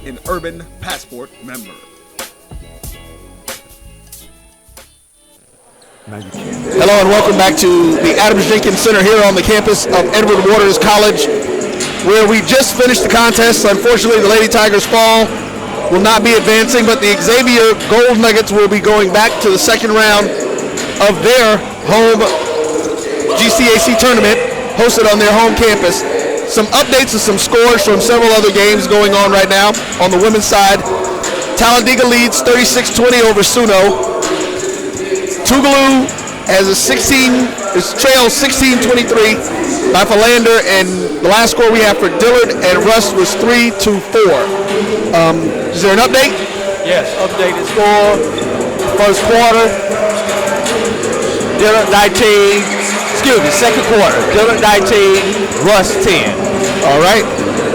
an Urban Passport member. Hello and welcome back to the Adams Jenkins Center here on the campus of Edward Waters College, where we just finished the contest. Unfortunately, the Lady Tigers fall will not be advancing, but the Xavier Gold Nuggets will be going back to the second round of their home GCAC tournament hosted on their home campus. Some updates and some scores from several other games going on right now. On the women's side, Talladega leads 36-20 over Suno. Tougaloo has trails 16-23 by Philander, and the last score we have for Dillard and Russ was 3-4. Is there an update? Yes, updated score. First quarter, Dillard 19, second quarter, Dillard 19, Russ 10. All right,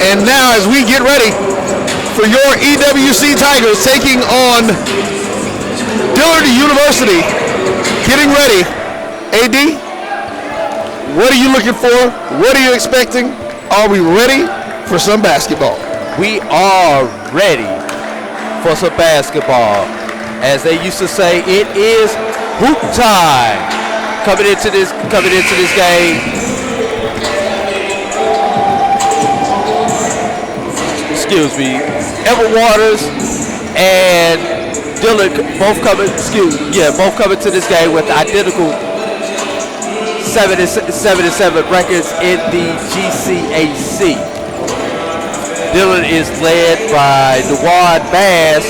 and now as we get ready for your EWC Tigers taking on Dillard University, getting ready. AD, what are you looking for? What are you expecting? Are we ready for some basketball? We are ready for some basketball. As they used to say, it is hoop time. Coming into this game. Excuse me. Edward Waters and Dillard both coming to this game with identical 7-7 records in the GCAC. Dillard is led by Dewan Bass,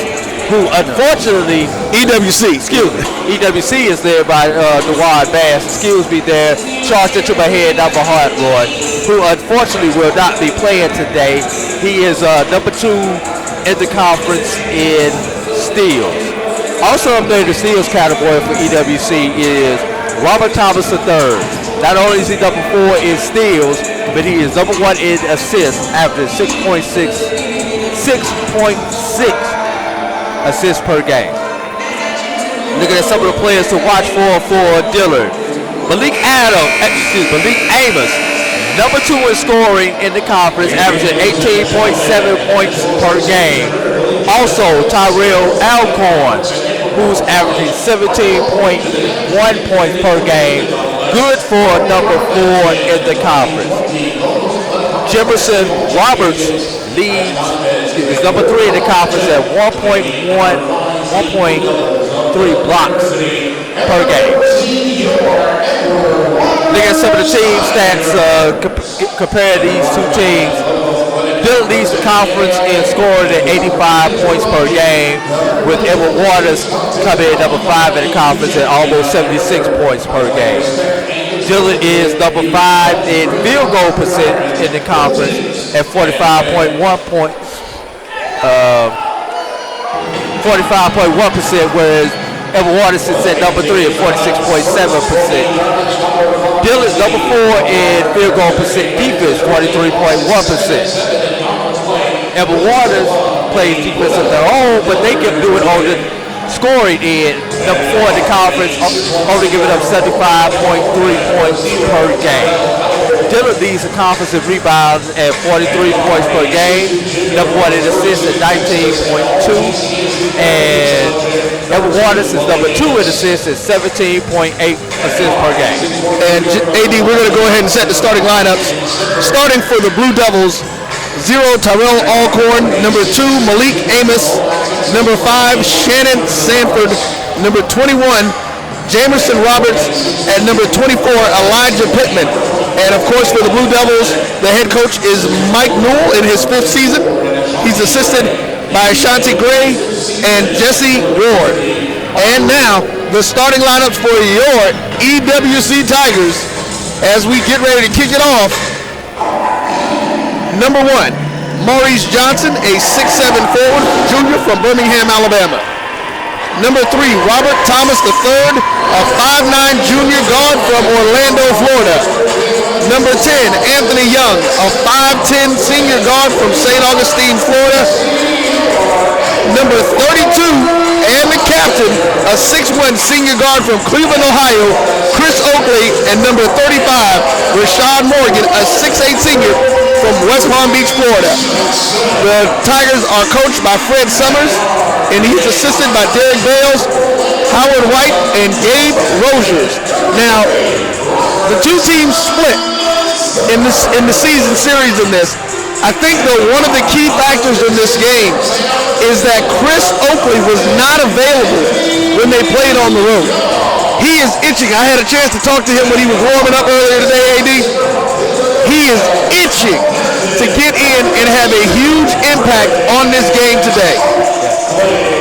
who unfortunately EWC is led by Dewan Bass. There, charged into my head, not my heart, Roy, who unfortunately will not be playing today. He is number 2 in the conference in steals. Also up there in the steals category for EWC is Robert Thomas III. Not only is he number 4 in steals, but he is number 1 in assists after 6.6 assists per game. Looking at some of the players to watch for Dillard. Malik Amos, number 2 in scoring in the conference, averaging 18.7 points per game. Also, Tyrell Alcorn, who's averaging 17.1 points per game. Good for number 4 in the conference. Jefferson Roberts is number 3 in the conference at 1.3 blocks per game. Look at some of the team stats, compare these two teams. Dillard leads the conference in scoring at 85 points per game, with Edward Waters coming in number 5 in the conference at almost 76 points per game. Dillard is number 5 in field goal percentage in the conference at 45.1%, whereas Edward Waters is at number 3 at 46.7%. Dillard's number 4 in field goal percent defense, 43.1%. Edward Waters plays defense of their own, but they can do it on the scoring end. Number 4 in the conference, only giving up 75.3 points per game. Dillard leads the conference in rebounds at 43 points per game. Number 1 in assists at 19.2. And Edward Waters is number 2 in assists at 17.8 assists per game. And AD, we're going to go ahead and set the starting lineups. Starting for the Blue Devils, 0, Tyrell Alcorn. Number 2, Malik Amos. Number 5, Shannon Sanford. Number 21, Jamerson Roberts. And number 24, Elijah Pittman. And of course for the Blue Devils, the head coach is Mike Newell in his 5th season. He's assisted by Ashanti Gray and Jesse Ward. And now, the starting lineups for your EWC Tigers as we get ready to kick it off. Number 1, Maurice Johnson, a 6'7" forward junior from Birmingham, Alabama. Number 3, Robert Thomas III, a 5'9" junior guard from Orlando, Florida. Number 10, Anthony Young, a 5'10" senior guard from St. Augustine, Florida. Number 32, and the captain, a 6'1" senior guard from Cleveland, Ohio, Chris Oakley. And number 35, Rashad Morgan, a 6'8" senior from West Palm Beach, Florida. The Tigers are coached by Fred Summers, and he's assisted by Derek Bales, Howard White, and Gabe Rogers. Now, the two teams split in the season series in this. I think that one of the key factors in this game is that Chris Oakley was not available when they played on the road. He is itching. I had a chance to talk to him when he was warming up earlier today, AD. He is itching to get in and have a huge impact on this game today.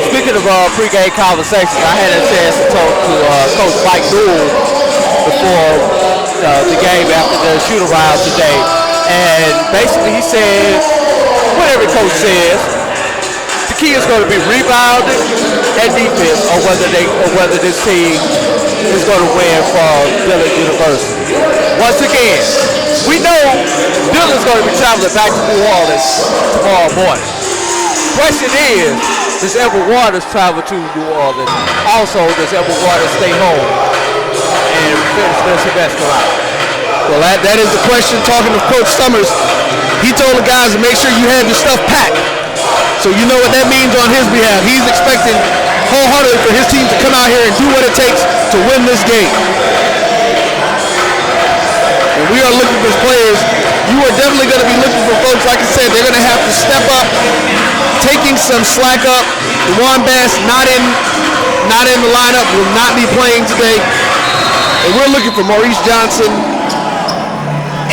Speaking of pregame conversations, I had a chance to talk to Coach Mike Newell before the game after the shoot-around today. And basically he said, what every coach says, the key is going to be rebounding and defense, or whether this team is going to win from Dillard University. Once again, we know Dillard's going to be traveling back to New Orleans tomorrow morning. Question is, does Edward Waters travel to New Orleans? Also, does Edward Waters stay home and finish their semester out? Well, that is the question. Talking to Coach Summers, he told the guys to make sure you have your stuff packed. So you know what that means on his behalf. He's expecting wholeheartedly for his team to come out here and do what it takes to win this game. And we are looking for players. You are definitely going to be looking for folks, like I said, they're going to have to step up, taking some slack up. Dewan Bass not in the lineup, will not be playing today. And we're looking for Maurice Johnson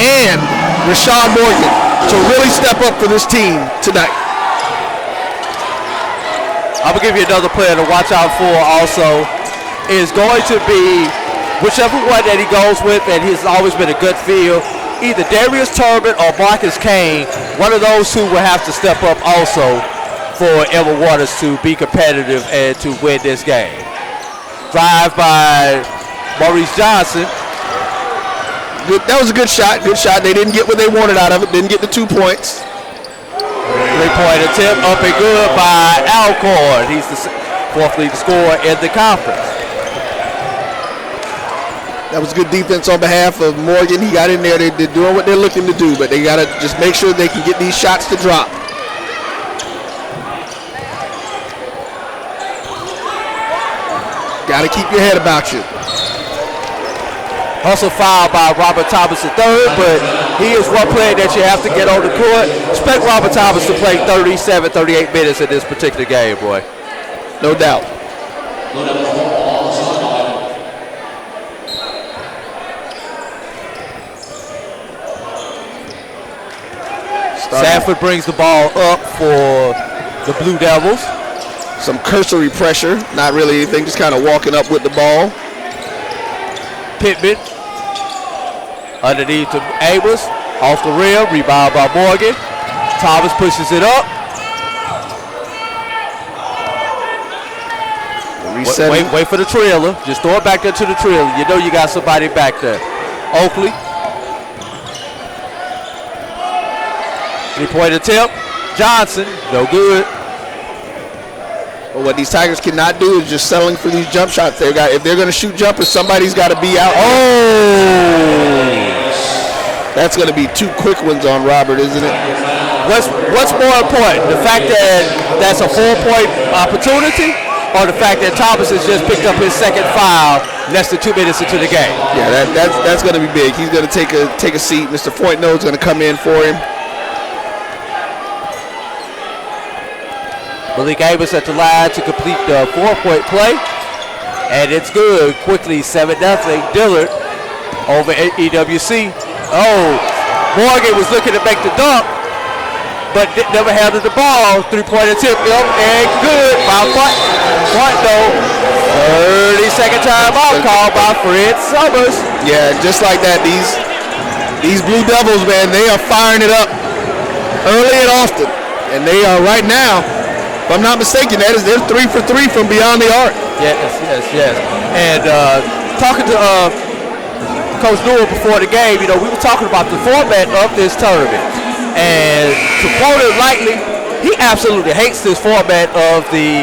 and Rashad Morgan to really step up for this team tonight. I'm going to give you another player to watch out for also. Is going to be whichever one that he goes with, and he's always been a good field, either Darius Turbin or Marcus Kane. One of those two will have to step up also for Edward Waters to be competitive and to win this game. Drive by Maurice Johnson. That was a good shot. Good shot. They didn't get what they wanted out of it. Didn't get the 2 points. 3-point attempt up and good by Alcorn. He's the fourth leading scorer in the conference. That was good defense on behalf of Morgan. He got in there. They're doing what they're looking to do, but they got to just make sure they can get these shots to drop. Got to keep your head about you. Also fouled by Robert Thomas III, but he is one player that you have to get on the court. Expect Robert Thomas to play 37, 38 minutes in this particular game, boy. No doubt. Sanford brings the ball up for the Blue Devils. Some cursory pressure, not really anything, just kind of walking up with the ball. Pittman underneath to Amos, off the rim, rebound by Morgan. Thomas pushes it up. Wait for the trailer. Just throw it back there to the trailer. You know you got somebody back there. Oakley. 3-point attempt. Johnson, no good. But what these Tigers cannot do is just settling for these jump shots. If they're going to shoot jumpers, somebody's got to be out. Oh! That's going to be 2 quick ones on Robert, isn't it? What's more important, the fact that that's a 4-point opportunity, or the fact that Thomas has just picked up his second foul less than 2 minutes into the game? Yeah, that's going to be big. He's going to take a seat. Mr. Foytno's going to come in for him. Malik Amos at the line to complete the 4-point play. And it's good. Quickly, 7-0. Dillard over at EWC. Oh, Morgan was looking to make the dunk, but never handled the ball. 3-point attempt up and good by Foytno. 30-second timeout called by Fred Summers. Yeah, just like that. These Blue Devils, man, they are firing it up early and often. And they are right now, if I'm not mistaken, they're 3 for 3 from beyond the arc. Yes. And talking to Coach Newell before the game, we were talking about the format of this tournament. And to quote it lightly, he absolutely hates this format of the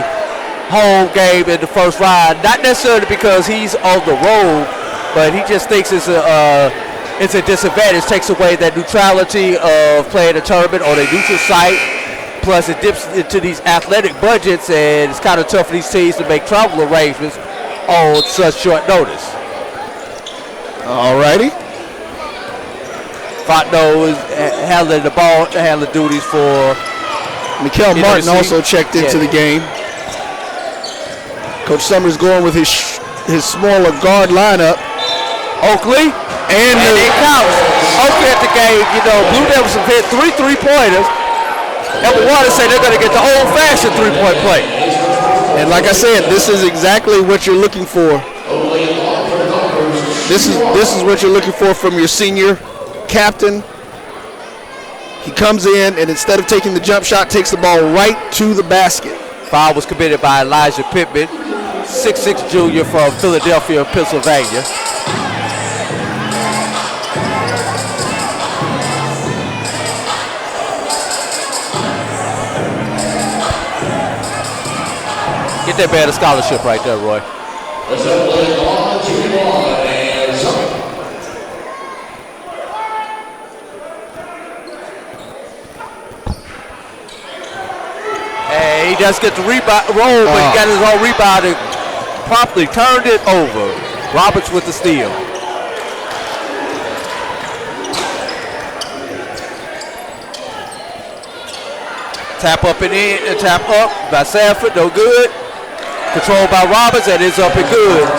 home game in the first round. Not necessarily because he's on the road, but he just thinks it's it's a disadvantage. Takes away that neutrality of playing a tournament on a neutral site. Plus, it dips into these athletic budgets, and it's kind of tough for these teams to make travel arrangements on such short notice. All righty. Fontenot is handling the ball, handling duties for Mikael Martin also checked into the game. Coach Summers going with his smaller guard lineup. Oakley, and it counts. Oakley at the game, you know, Blue Devils have hit 3 3-pointers. Edward Waters say they're going to get the old-fashioned 3-point play. And like I said, this is exactly what you're looking for. This is what you're looking for from your senior captain. He comes in and instead of taking the jump shot, takes the ball right to the basket. Foul was committed by Elijah Pittman, 6'6" junior from Philadelphia, Pennsylvania. Get that man a scholarship right there, Roy. Hey, he does get the rebound roll, but he got his own rebound and promptly turned it over. Roberts with the steal. Tap up and in, and tap up by Sanford, no good. Controlled by Roberts, and it's up and good.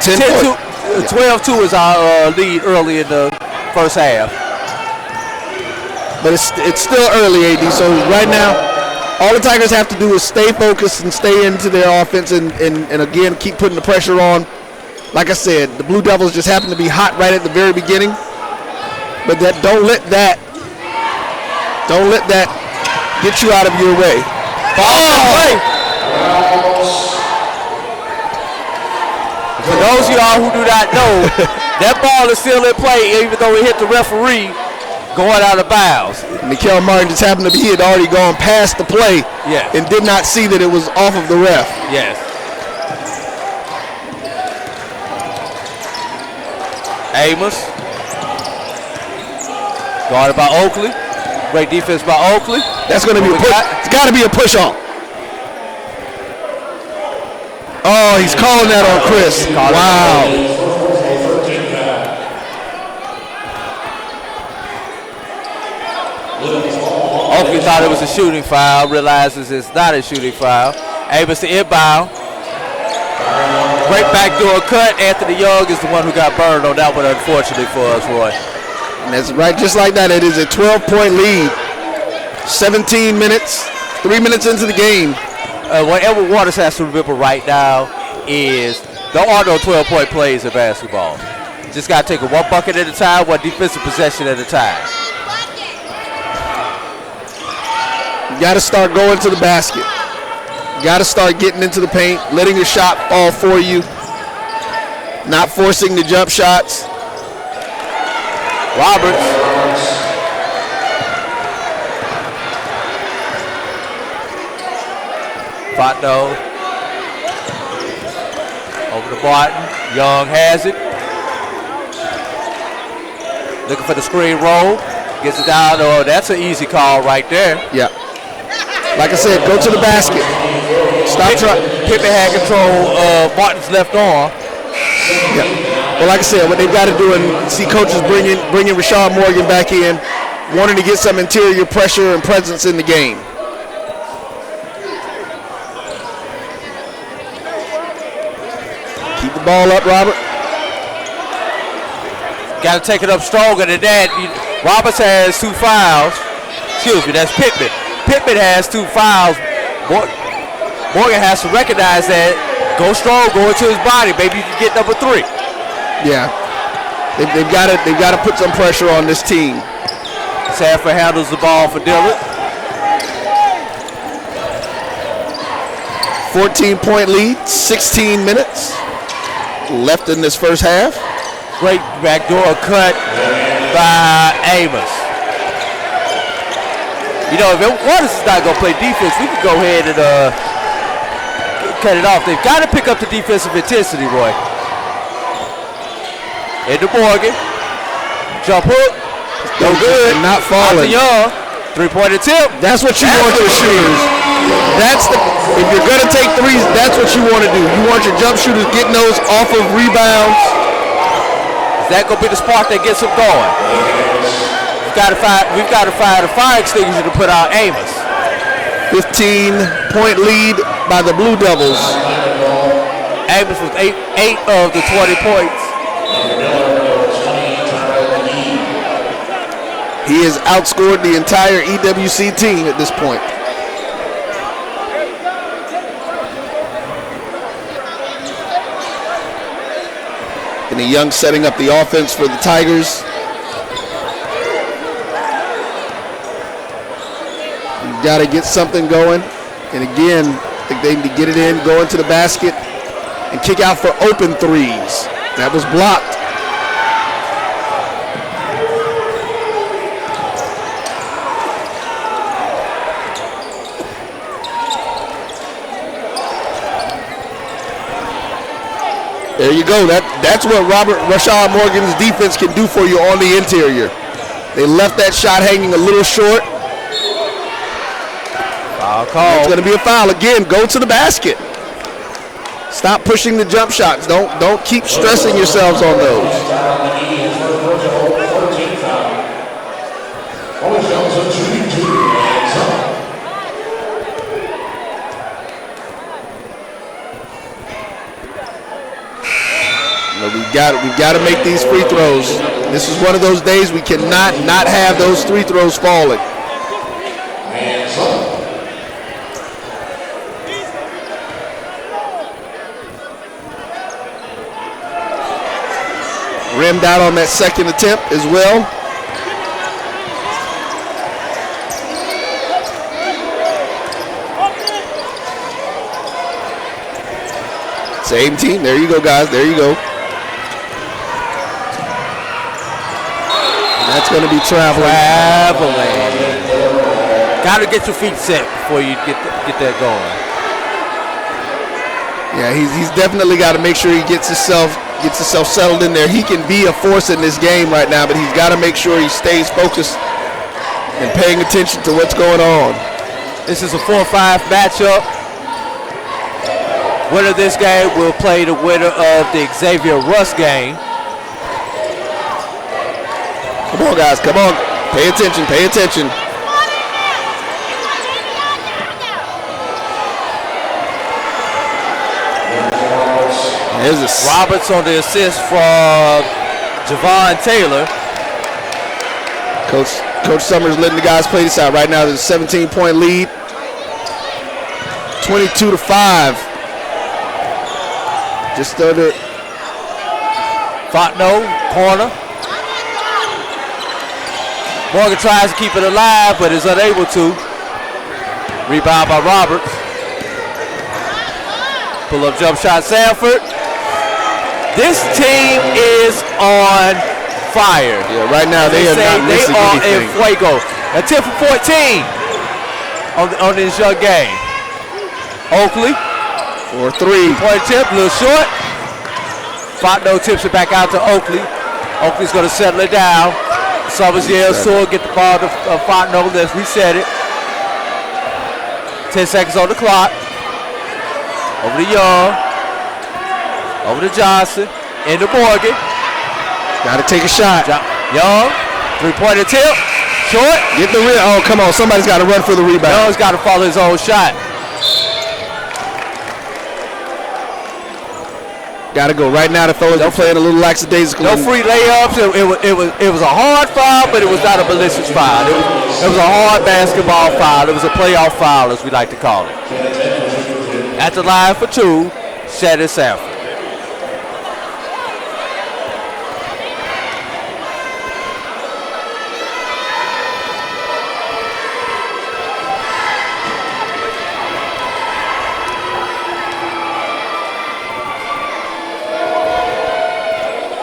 12-2 is our lead early in the first half. But it's still early, AD, so right now, all the Tigers have to do is stay focused and stay into their offense and again, keep putting the pressure on. Like I said, the Blue Devils just happen to be hot right at the very beginning. But don't let that get you out of your way. For those of y'all who do not know, that ball is still in play even though it hit the referee going out of bounds. Mikael Martin just happened to be, he had already gone past the play and did not see that it was off of the ref. Yes. Amos. Guarded by Oakley. Great defense by Oakley. That's going to be a push. It's got to be a push off. Oh, he's calling that on Chris. Wow. Oakley thought it was a shooting foul, realizes it's not a shooting foul. Amos to inbound. Great backdoor cut. Anthony Young is the one who got burned on that one, unfortunately for us, Roy. And that's right, just like that. It is a 12-point lead. 17 minutes, 3 minutes into the game. What Edward Waters has to remember right now is there are no 12-point plays in basketball. Just got to take it one bucket at a time, one defensive possession at a time. You got to start going to the basket. You got to start getting into the paint, letting your shot fall for you, not forcing the jump shots. Roberts. Fontenot. Over to Barton. Young has it. Looking for the screen roll. Gets it down. Oh, that's an easy call right there. Yeah. Like I said, go to the basket. Stop trying. Pippen had control of Martin's left arm. Yeah. Well, like I said, what they've got to do and see coaches bringing Rashad Morgan back in, wanting to get some interior pressure and presence in the game. Keep the ball up, Robert. Got to take it up stronger than that. Roberts has 2 fouls. Excuse me, that's Pittman. Pittman has 2 fouls. Morgan has to recognize that. Go strong, go into his body. Maybe you can get number 3. Yeah, they've got to put some pressure on this team. Sanford handles the ball for Dillard. 14-point lead, 16 minutes left in this first half. Great backdoor cut by Amos. You know, if Waters is not going to play defense, we can go ahead and cut it off. They've got to pick up the defensive intensity, Roy. Into Morgan. Jump hook. No good. Not falling. Young. 3-point attempt. That's what you want for shooters. If you're going to take threes, that's what you want to do. You want your jump shooters getting those off of rebounds. Is that going to be the spark that gets them going? We've got to find a fire extinguisher to put out Amos. 15-point lead by the Blue Devils. Amos with 8 of the 20 points. He has outscored the entire EWC team at this point. Kenny Young setting up the offense for the Tigers. You've got to get something going. And again, I think they need to get it in, go into the basket, and kick out for open threes. That was blocked. There you go. That's what Rashad Morgan's defense can do for you on the interior. They left that shot hanging a little short. Foul call. It's going to be a foul. Again, go to the basket. Stop pushing the jump shots. Don't keep stressing yourselves on those. We've got to make these free throws. This is one of those days we cannot not have those free throws falling. Rimmed out on that second attempt as well. Same team. There you go, guys. There you go. That's going to be traveling. Got to get your feet set before you get that going. Yeah, he's definitely got to make sure he gets himself settled in there. He can be a force in this game right now, but he's got to make sure he stays focused and paying attention to what's going on. This is a 4-5 matchup. Winner of this game will play the winner of the Xavier Russ game. Come on, guys. Come on. Pay attention. Pay attention. Roberts on the assist from Javon Taylor. Coach Summers letting the guys play this out right now. There's a 17-point lead. 22-5. Just under. Fontenot, corner. Morgan tries to keep it alive, but is unable to. Rebound by Roberts. Pull up jump shot, Sanford. This team is on fire. Yeah, right now they are not missing anything. In fuego. A 10 for 14 on this young game. Oakley. For 3. Point tip, a little short. Fontenot tips it back out to Oakley. Oakley's going to settle it down. Summers yells to get the ball to Fontenot. Let's reset it. 10 seconds on the clock. Over to Young. Over to Johnson. Into Morgan. Got to take a shot. Young. 3-point attempt. Short. Get the rebound. Oh, come on. Somebody's got to run for the rebound. Young's got to follow his own shot. Got to go right now. The fellas are playing a little lackadaisical. No free layups. It was a hard foul, but it was not a malicious foul. It was a hard basketball foul. It was a playoff foul, as we like to call it. At the line for 2, Shannon Sanford.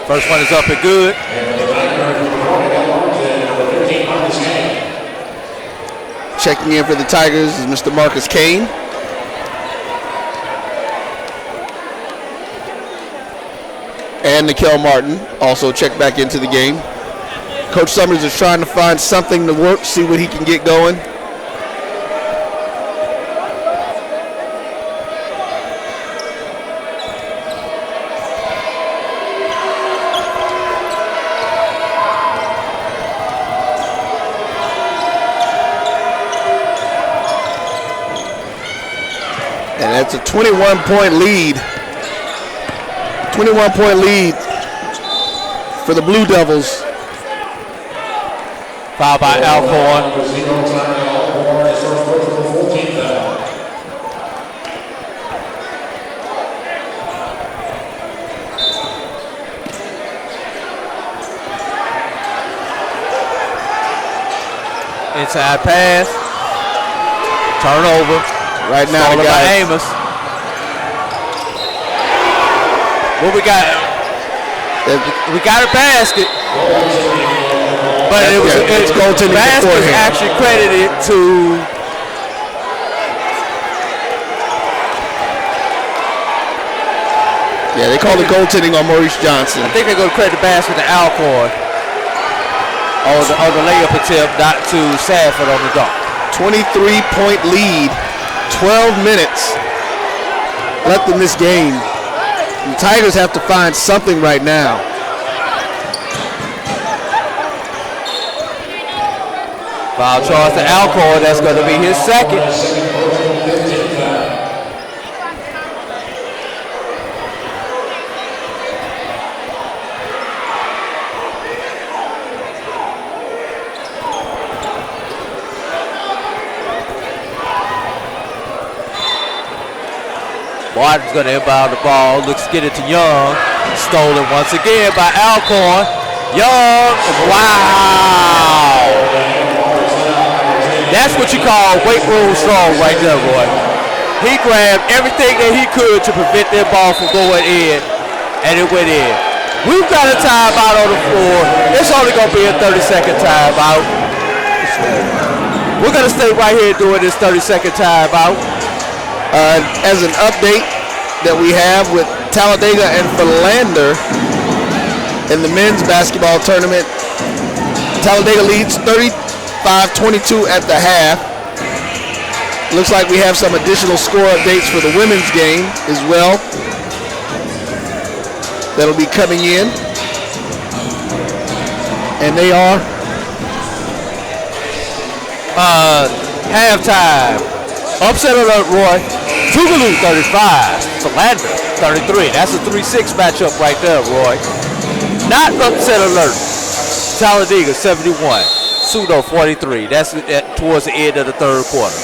First one is up and good. Checking in for the Tigers is Mr. Marcus Kane. And Nikel Martin also checked back into the game. Coach Summers is trying to find something to work, see what he can get going. And that's a 21-point lead. 21-point lead for the Blue Devils. Foul by Alcorn. Inside pass. Turnover. Right now, Stolen by Amos. What we got? We got a basket. But it's goaltending. Basket is actually credited to they call it goaltending on Maurice Johnson. I think they're going to credit the basket to Alcorn on the layup attempt, not to Sanford on the dunk. 23-point lead, 12 minutes left in this game. The Tigers have to find something right now. Foul charge to Alcorn. That's going to be his second. Martin's going to inbound the ball. Looks to get it to Young. Stolen once again by Alcorn. Young. Wow. That's what you call weight room strong right there, Roy. He grabbed everything that he could to prevent their ball from going in, and it went in. We've got a timeout on the floor. It's only going to be a 30-second timeout. We're going to stay right here doing this 30-second timeout. As an update that we have with Talladega and Philander in the men's basketball tournament, Talladega leads 35-22 at the half. Looks like we have some additional score updates for the women's game as well. That'll be coming in. And they are halftime. Upset alert, Roy. Tougaloo 35, Philander 33. That's a 3-6 matchup right there, Roy. Not upset alert. Talladega 71. Pseudo 43. That's towards the end of the third quarter.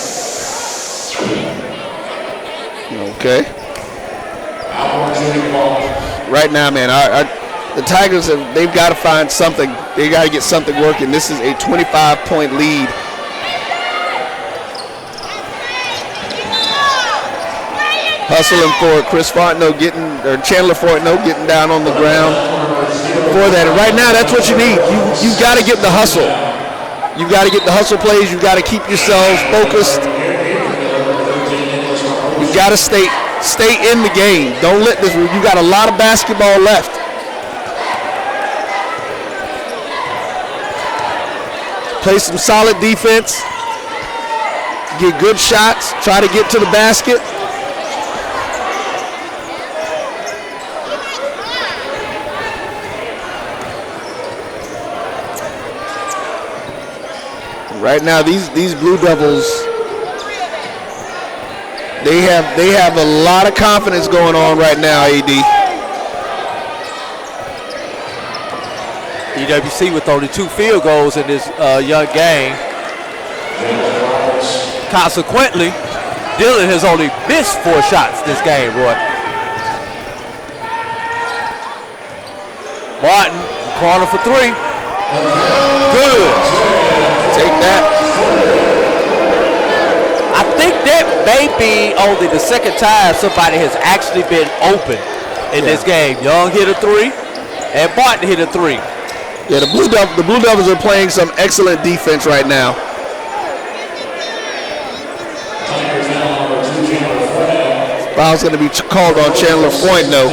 Okay. Right now, man, the Tigers they've got to find something. They got to get something working. This is a 25-point lead. Hustling for it. Chris Fontenot Chandler Fontenot getting down on the ground for that. And right now, that's what you need. You've got to get the hustle. You've got to get the hustle plays. You've got to keep yourselves focused. You've got to stay in the game. Don't let this. You got a lot of basketball left. Play some solid defense. Get good shots. Try to get to the basket. Right now, these Blue Devils, they have a lot of confidence going on right now, AD. EWC with only 2 field goals in this young game. Consequently, Dillard has only missed 4 shots this game, Roy. Martin, corner for 3. Good. Take that. I think that may be only the second time somebody has actually been open in this game. Young hit a 3, and Martin hit a 3. Yeah, the Blue Devils are playing some excellent defense right now. Foul's going to be called on Chandler Fontenot.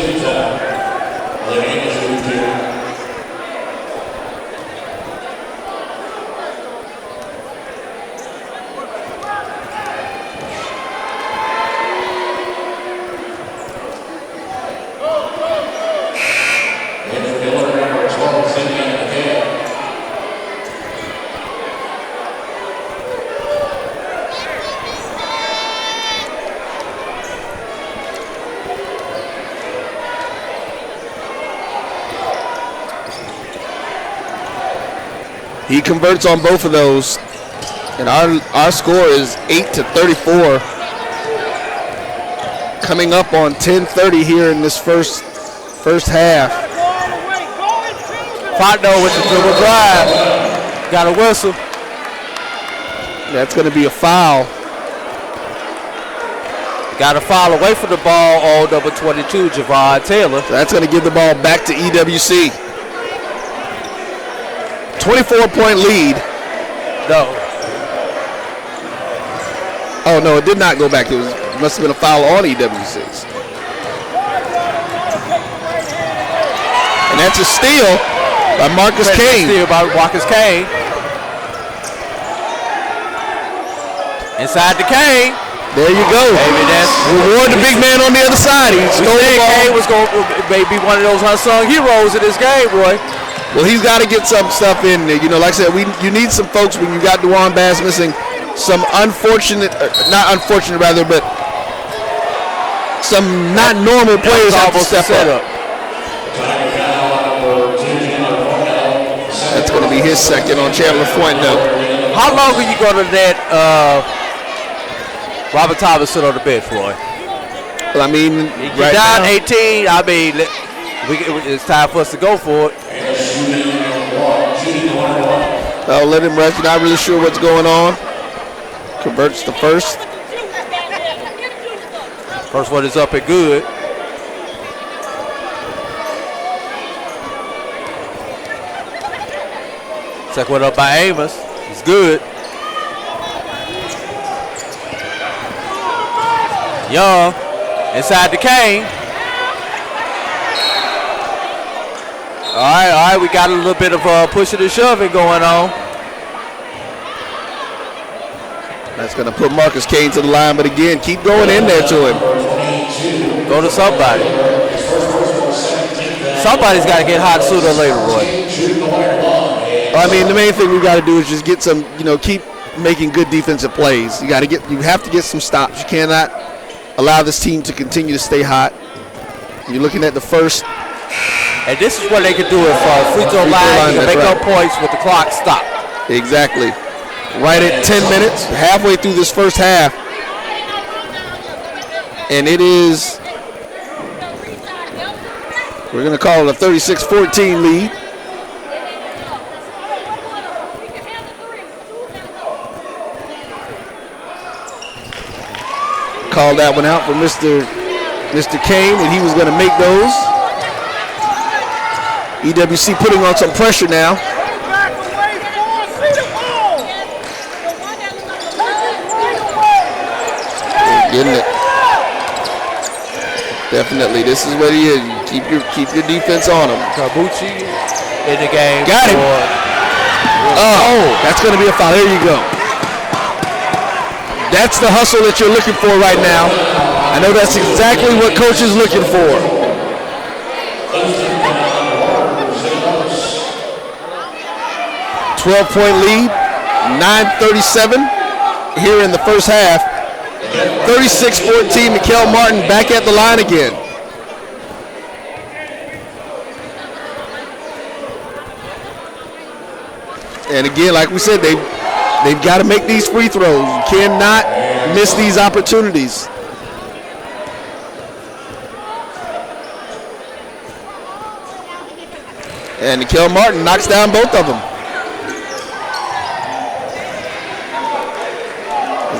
He converts on both of those. And our score is 8-34. Coming up on 10:30 here in this first half. Fondo with the dribble drive. Got a whistle. That's going to be a foul. Got a foul away from the ball on number 22, Javon Taylor. So that's going to give the ball back to EWC. 24-point lead. No. Oh, no, it did not go back. It must have been a foul on EWC's. And that's a steal by Marcus Kane. Steal by Marcus Kane. Inside to Kane. There you go. Maybe that's reward the big man on the other side. He stole the ball. Kane was going to maybe one of those unsung heroes in this game, Roy. Well, he's got to get some stuff in there. You know, like I said, you need some folks when you got Dewan Bass missing. Some unfortunate, not unfortunate rather, but some not normal players have to step up. That's going to be his second on Chandler Fuente. How long are you going to let Robert Thomas sit on the bench, Roy? Well, I mean, you're down 18. I mean, it's time for us to go for it. I'll let him rest. You're not really sure what's going on. Converts the first. First one is up and good. Second one up by Amos. It's good. Young inside the Kane. All right. We got a little bit of pushing and shoving going on. That's going to put Marcus Kane to the line, but again, keep going in there to him. Go to somebody. Somebody's got to get hot sooner or later, Roy. I mean, the main thing we got to do is just get some, keep making good defensive plays. You have to get some stops. You cannot allow this team to continue to stay hot. You're looking at the first. And this is what they can do it for free throw line. You can make up points with the clock stopped. Exactly. Right at 10 minutes, halfway through this first half. And it is, we're going to call it a 36-14 lead. Called that one out for Mr. Kane, and he was going to make those. EWC putting on some pressure now. Getting it. Definitely, this is what he is. You keep your defense on him. Kabuchi in the game. Got him. That's going to be a foul. There you go. That's the hustle that you're looking for right now. I know that's exactly what coach is looking for. .12-point lead, 9:37 here in the first half. 36-14, Mikael Martin back at the line again. And again, like we said, they've got to make these free throws. You cannot miss these opportunities. And Mikael Martin knocks down both of them.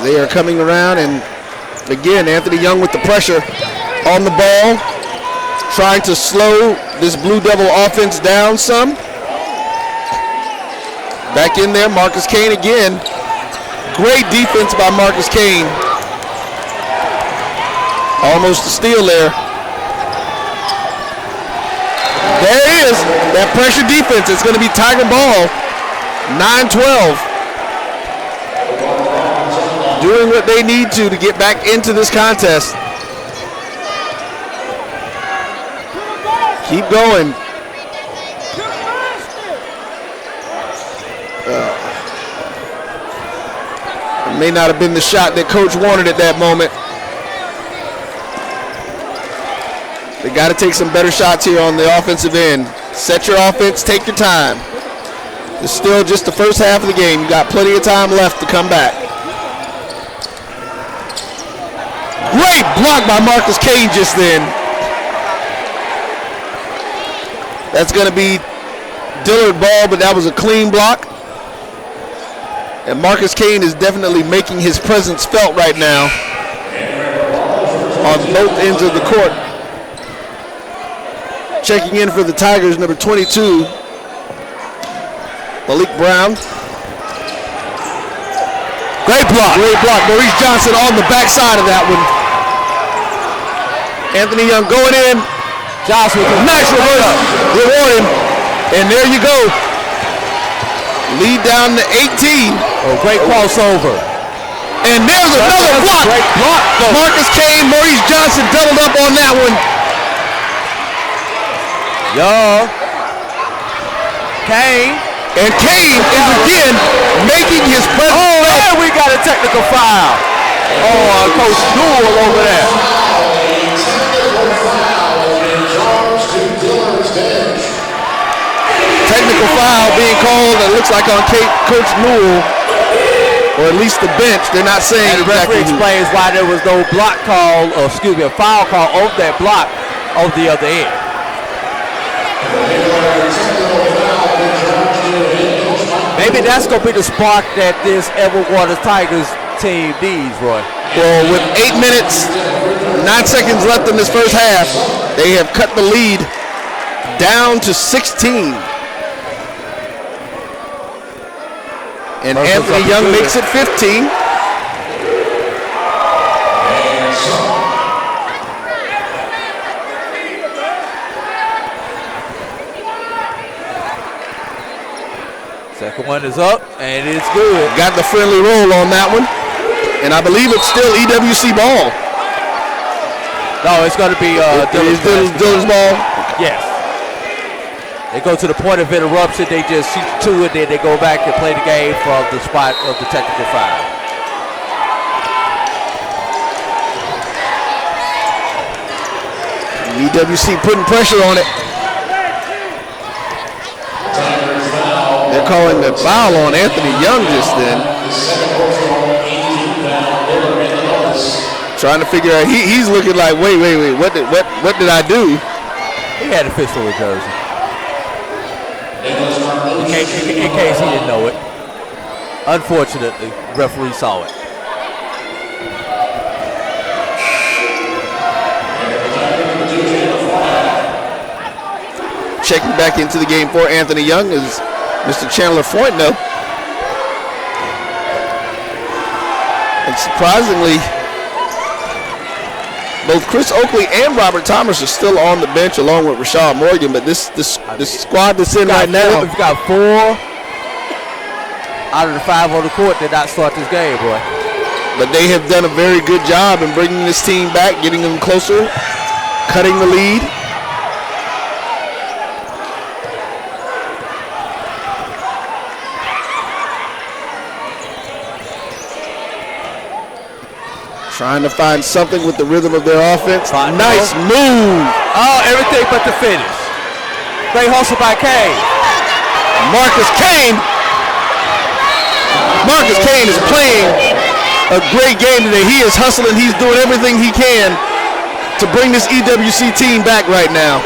They are coming around, and again, Anthony Young with the pressure on the ball, trying to slow this Blue Devil offense down some. Back in there, Marcus Kane again. Great defense by Marcus Kane. Almost a steal there. There it is, that pressure defense. It's going to be Tiger ball, 9-12. Doing what they need to get back into this contest. Keep going. It may not have been the shot that coach wanted at that moment. They got to take some better shots here on the offensive end. Set your offense, take your time. It's still just the first half of the game. You got plenty of time left to come back. Great block by Marcus Kane just then. That's going to be Dillard ball, but that was a clean block. And Marcus Kane is definitely making his presence felt right now on both ends of the court. Checking in for the Tigers, number 22, Malik Brown. Great block. Great block. Maurice Johnson on the backside of that one. Anthony Young going in. Johnson with a nice reverse. Rewarding. And there you go. Lead down to 18. Oh, great crossover. And there's another block. Great block. Marcus Kane, Maurice Johnson doubled up on that one. Young. Kane. And Kane is again making his presence. Oh, and we got a technical foul. Oh, Coach Newell over there. Technical foul being called, it looks like on Coach Newell, or at least the bench. They're not saying. And the referee explains why there was no block call, or excuse me, a foul call on that block on the other end. Maybe that's going to be the spark that this Edward Waters Tigers team needs, Roy. Well, with 8 minutes, 9 seconds left in this first half, they have cut the lead down to 16. And Anthony Young makes it 15. Second one is up, and it's good. Got the friendly roll on that one. And I believe it's still EWC ball. No, it's going to be Dillard's ball. Yes. They go to the point of interruption. They just shoot two, and then they go back and play the game from the spot of the technical foul. EWC putting pressure on it. They're calling the foul on Anthony Young just then. Trying to figure out, he's looking like, wait, what did I do? He had a fist for his jersey. In case he didn't know it. Unfortunately, the referee saw it. Checking back into the game for Anthony Young is Mr. Chandler Foytno. And surprisingly, both Chris Oakley and Robert Thomas are still on the bench along with Rashad Morgan, but this squad that's in right now. We've got 4 out of the 5 on the court did not start this game, boy. But they have done a very good job in bringing this team back, getting them closer, cutting the lead. Trying to find something with the rhythm of their offense. Nice move. Oh, everything but the finish. Great hustle by Kane. Marcus Kane. Marcus Kane is playing a great game today. He is hustling. He's doing everything he can to bring this EWC team back right now.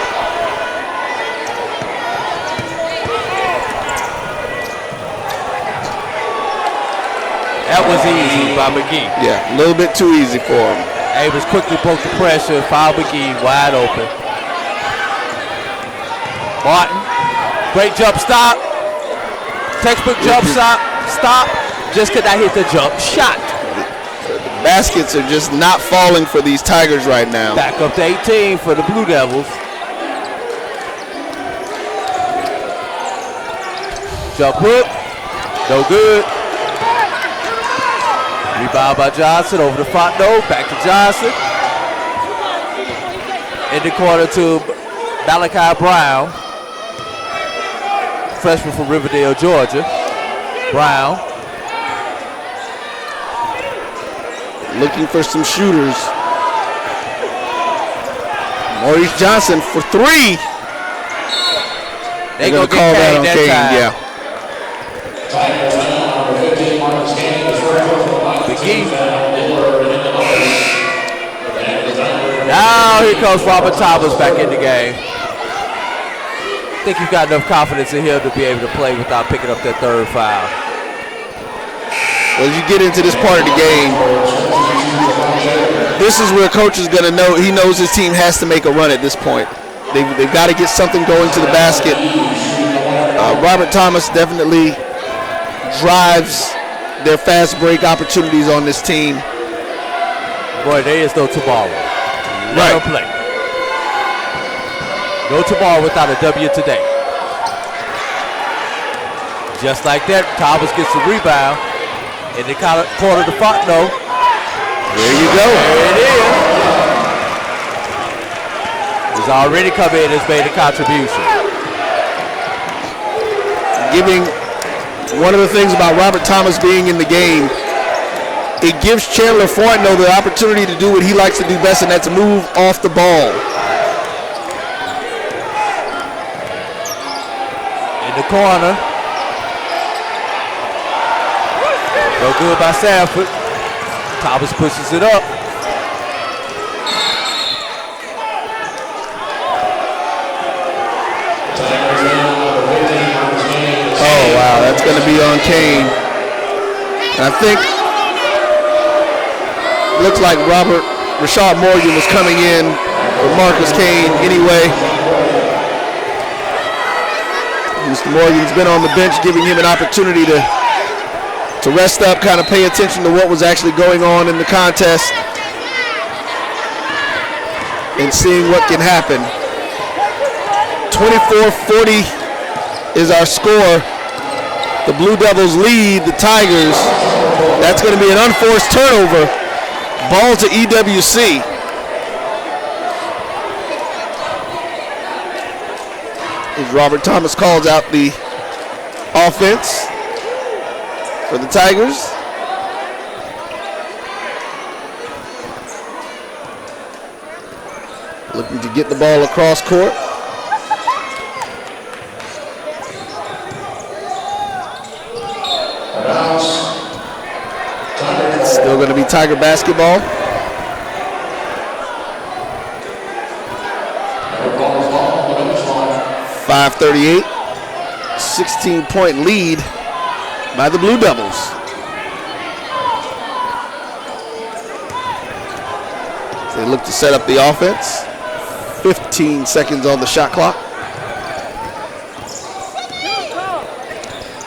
That was easy by McGee. Yeah, a little bit too easy for him. Avis quickly broke the pressure. Foul McGee wide open. Martin, great jump stop. Textbook jump stop. Just could not hit the jump shot. The baskets are just not falling for these Tigers right now. Back up to 18 for the Blue Devils. Jump hook. No good. Rebound by Johnson over the front door. Back to Johnson. In the corner to Malachi Brown. Freshman from Riverdale, Georgia. Brown. Looking for some shooters. Maurice Johnson for 3. They're going to call that on Kane. Yeah. McGee. Now here comes Robert Thomas back in the game. I think you've got enough confidence in him to be able to play without picking up that third foul. Well, as you get into this part of the game, this is where coach is going to know. He knows his team has to make a run at this point. They've got to get something going to the basket. Robert Thomas definitely drives their fast break opportunities on this team. Boy, there is no tomorrow. Right. Let him play. No tomorrow without a W today. Just like that, Thomas gets the rebound. In the corner to Fontenot. There you go. There it is. He's already come in and has made a contribution. Giving one of the things about Robert Thomas being in the game, it gives Chandler Fontenot the opportunity to do what he likes to do best, and that's move off the ball. In the corner. No good by Sanford. Thomas pushes it up. Oh, wow, that's going to be on Kane. And I think it looks like Rashad Morgan was coming in with Marcus Kane anyway. Mr. Morgan's been on the bench, giving him an opportunity to rest up, kind of pay attention to what was actually going on in the contest and seeing what can happen. 24-40 is our score. The Blue Devils lead the Tigers. That's going to be an unforced turnover. Ball to EWC. As Robert Thomas calls out the offense for the Tigers. Looking to get the ball across court. It's still going to be Tiger basketball. .538, 16-point lead by the Blue Devils. They look to set up the offense. 15 seconds on the shot clock.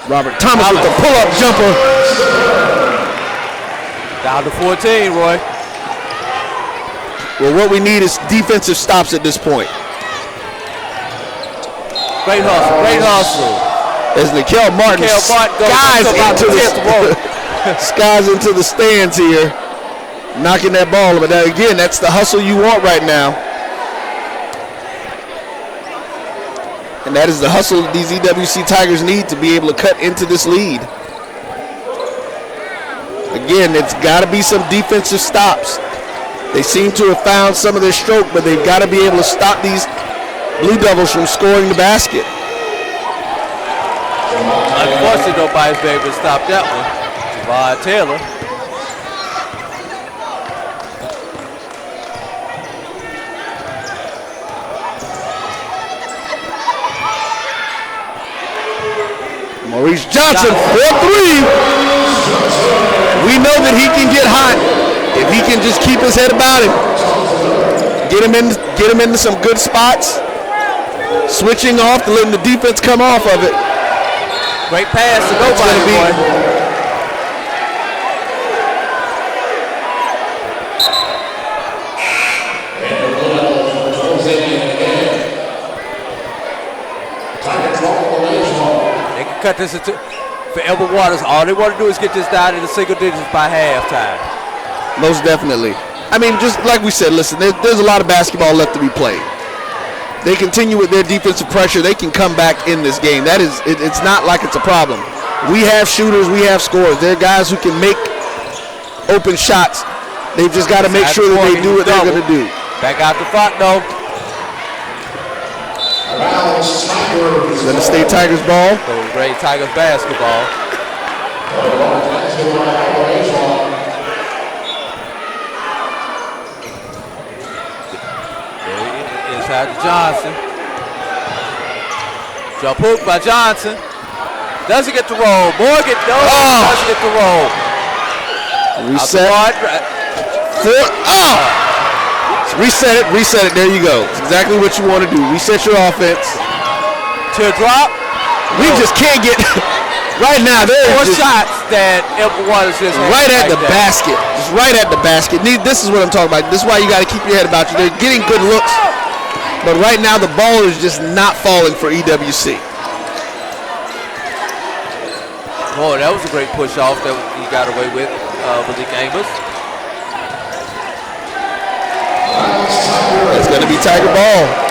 Robert Thomas with the pull-up jumper. Down to 14, Roy. Well, what we need is defensive stops at this point. Great hustle, great hustle. As Nikel Martin skies into the stands here, knocking that ball. But again, that's the hustle you want right now. And that is the hustle these EWC Tigers need to be able to cut into this lead. Again, it's got to be some defensive stops. They seem to have found some of their stroke, but they've got to be able to stop these Blue Devils from scoring the basket. Unfortunately, nobody's been able to stop that one. Javon Taylor. Maurice Johnson for three. We know that he can get hot if he can just keep his head about him. Get him into some good spots. Switching off to letting the defense come off of it. Great pass to nobody, boy. They can cut this into for Edward Waters. All they want to do is get this down into single digits by halftime. Most definitely. I mean, just like we said, listen, there's a lot of basketball left to be played. They continue with their defensive pressure. They can come back in this game. That is, it's not like it's a problem. We have shooters. We have scorers. They're guys who can make open shots. They've just got to make sure that they do what they're going to do. Back out to Fontenot. Then the State Tigers ball. So great Tigers basketball. Inside to Johnson. Jump hook by Johnson. Doesn't get the roll. Morgan doesn't get the roll. Reset. Reset it. There you go. It's exactly what you want to do. Reset your offense. Teardrop. We just can't get right now. There's 4 shots that Edward Waters just had right at the basket. Just right at the basket. This is what I'm talking about. This is why you got to keep your head about you. They're getting good looks, but right now the ball is just not falling for EWC. Boy, that was a great push off that he got away with the Gamers. It's going to be Tiger ball.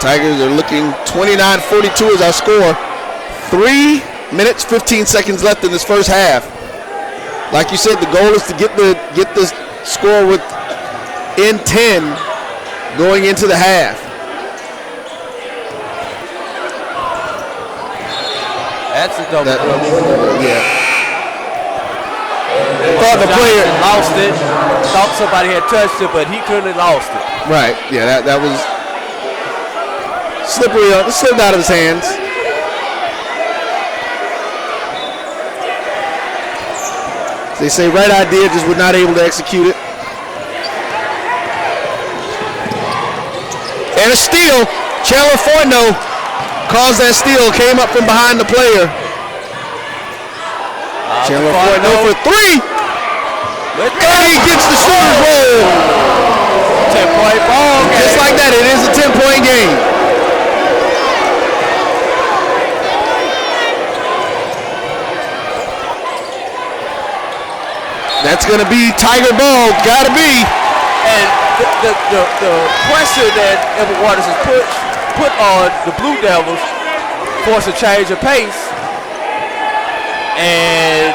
Tigers are looking 29-42 is our score. 3 minutes, 15 seconds left in this first half. Like you said, the goal is to get the score within 10 going into the half. That's a double. Yeah. Thought the player lost it. Thought somebody had touched it, but he clearly lost it. Right. Yeah, that was slippery. It slipped out of his hands. They say right idea, just was not able to execute it. And a steal. Chandler Forno caused that steal, came up from behind the player. Chandler Forno for 3. And he gets the shooter's roll. 10-point ball game. Just like that, it is a 10-point game. That's going to be Tiger ball. Got to be. And the pressure that Edward Waters has put on the Blue Devils forced a change of pace. And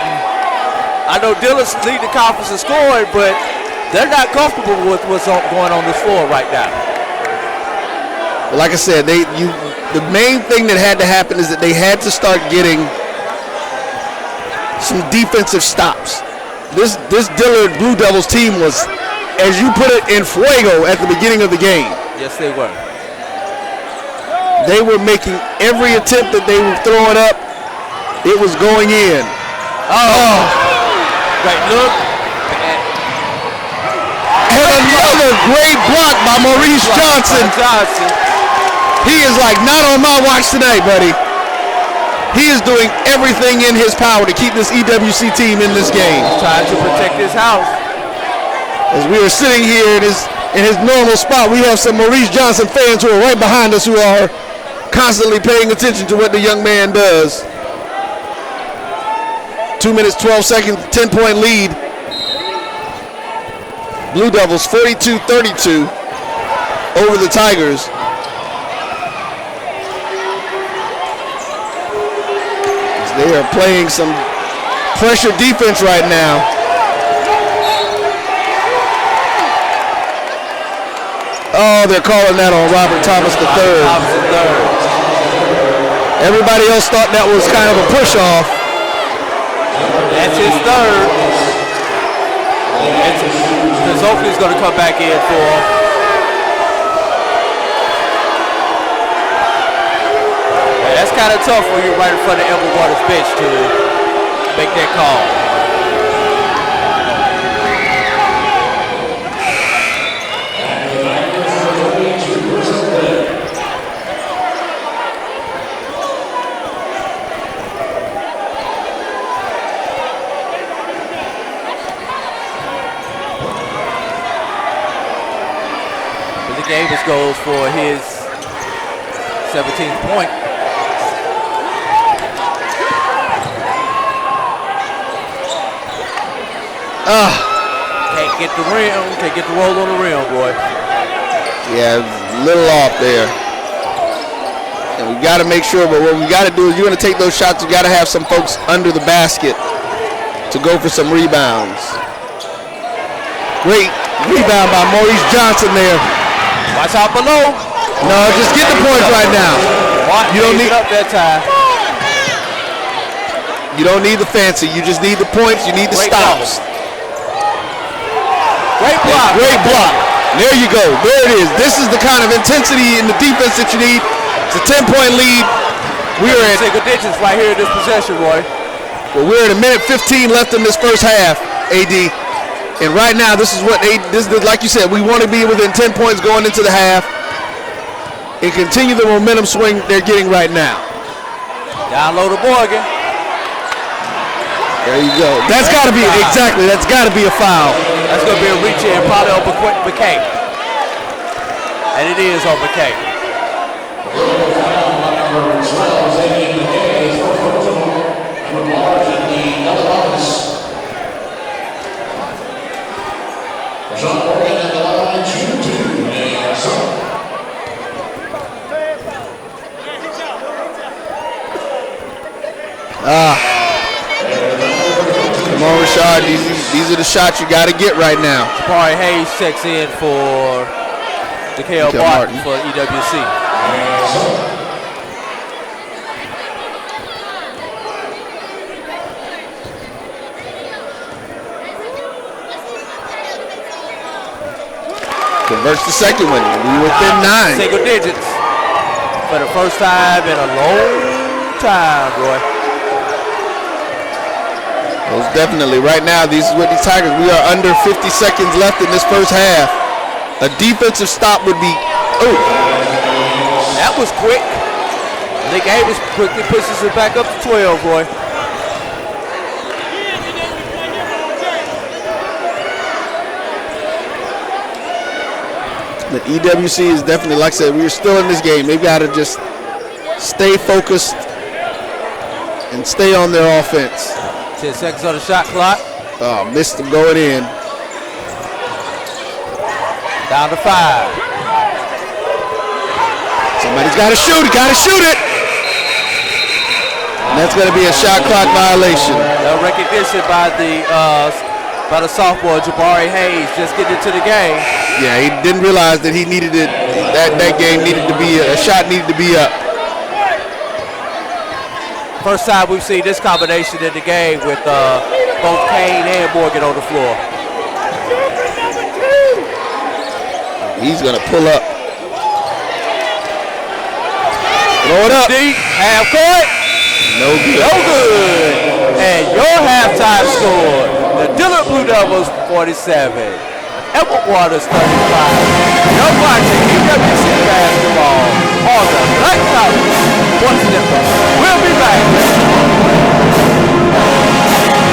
I know Dillard's leading the conference in scoring, but they're not comfortable with what's going on this floor right now. Well, like I said, the main thing that had to happen is that they had to start getting some defensive stops. This Dillard Blue Devils team was, as you put it, in fuego at the beginning of the game. Yes, they were. They were making every attempt that they were throwing up. It was going in. Oh. Great look. And another great block by Maurice Johnson. He is like, not on my watch tonight, buddy. He is doing everything in his power to keep this EWC team in this game. Trying to protect his house. As we are sitting here in his normal spot, we have some Maurice Johnson fans who are right behind us who are constantly paying attention to what the young man does. 2 minutes, 12 seconds, 10-point lead. Blue Devils 42-32 over the Tigers. They are playing some pressure defense right now. Oh, they're calling that on Robert Thomas III. Everybody else thought that was kind of a push-off. That's his third. Zofi's going to come back in for. That's kind of tough when you're right in front of Edward Waters' bench to make that call. But the Gamers goes for his 17th point. Can't get the rim, can't get the roll on the rim, boy. Yeah, a little off there. And we got to make sure, but what we got to do is you're going to take those shots, you got to have some folks under the basket to go for some rebounds. Great rebound by Maurice Johnson there. Watch out below. No, just get the points right now. You don't need up that time. You don't need the fancy. You just need the points. You need the stops. Great block. Great block. There you go. There it is. This is the kind of intensity in the defense that you need. It's a 10-point lead. We are at single digits right here in this possession, Roy. Well, we're at a minute 15 left in this first half, AD. And right now, this is like you said, we want to be within 10 points going into the half and continue the momentum swing they're getting right now. Down low to Morgan. There you go. That's got to be, exactly, that's got to be a foul. That's going to be a reach in, probably on McKay. And it is on McKay. Come on, Rashad. These are the shots you got to get right now. Jabari Hayes checks in for DeKale Martin for EWC. Converts the second one. We within 9. Single digits for the first time in a long time, Roy. Most definitely. Right now, these with these Tigers, we are under 50 seconds left in this first half. A defensive stop would be, That was quick. Nick Avis quickly pushes it back up to 12, Roy. The EWC is definitely, like I said, we're still in this game. They've got to just stay focused and stay on their offense. 10 seconds on the shot clock. Oh, missed them going in. Down to 5. Somebody's got to shoot it. Got to shoot it. And that's going to be a shot clock violation. No recognition by the sophomore Jabari Hayes just getting into the game. Yeah, he didn't realize that he needed it. That game needed to be a shot needed to be up. First time we've seen this combination in the game with both Kane and Morgan on the floor. He's going to pull up. Throw it up. Deep, half court. No good. No good. And your halftime score, the Dillard Blue Devils 47, Edward Waters 35. You're watching EWC basketball on the Black College Sports Network. We'll be back.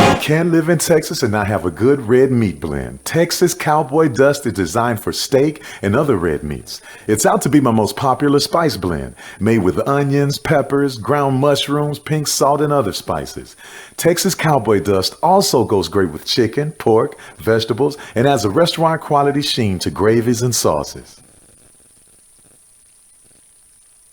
You can't live in Texas and not have a good red meat blend. Texas Cowboy Dust is designed for steak and other red meats. It's out to be my most popular spice blend, made with onions, peppers, ground mushrooms, pink salt, and other spices. Texas Cowboy Dust also goes great with chicken, pork, vegetables, and adds a restaurant quality sheen to gravies and sauces.